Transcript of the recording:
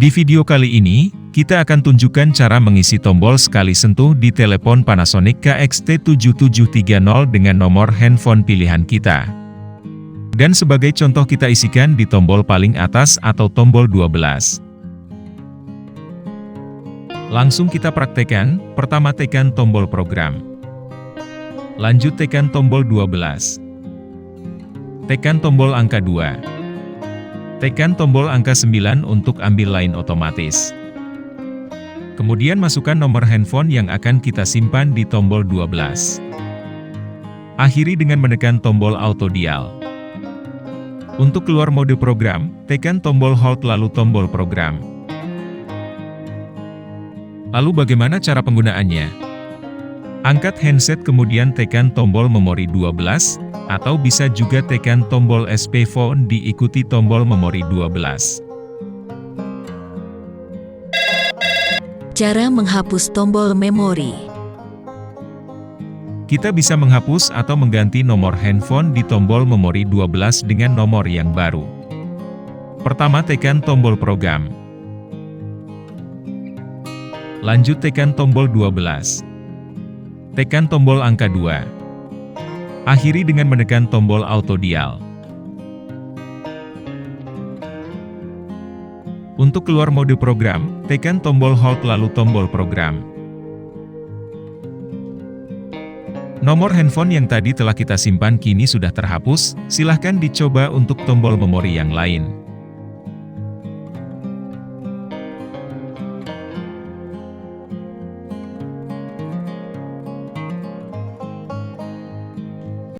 Di video kali ini, kita akan tunjukkan cara mengisi tombol sekali sentuh di telepon Panasonic KXT7730 dengan nomor handphone pilihan kita. Dan sebagai contoh kita isikan di tombol paling atas atau tombol 12. Langsung kita praktekkan, pertama tekan tombol program. Lanjut tekan tombol 12. Tekan tombol angka 2. Tekan tombol angka 9 untuk ambil line otomatis. Kemudian masukkan nomor handphone yang akan kita simpan di tombol 12. Akhiri dengan menekan tombol auto dial. Untuk keluar mode program, tekan tombol hold lalu tombol program. Lalu bagaimana cara penggunaannya? Angkat handset kemudian tekan tombol memori 12, atau bisa juga tekan tombol SP phone diikuti tombol memori 12. Cara menghapus tombol memori. Kita bisa menghapus atau mengganti nomor handphone di tombol memori 12 dengan nomor yang baru. Pertama tekan tombol program. Lanjut tekan tombol 12. Tekan tombol angka 2. Akhiri dengan menekan tombol auto dial. Untuk keluar mode program, tekan tombol hold lalu tombol program. Nomor handphone yang tadi telah kita simpan kini sudah terhapus, silahkan dicoba untuk tombol memori yang lain.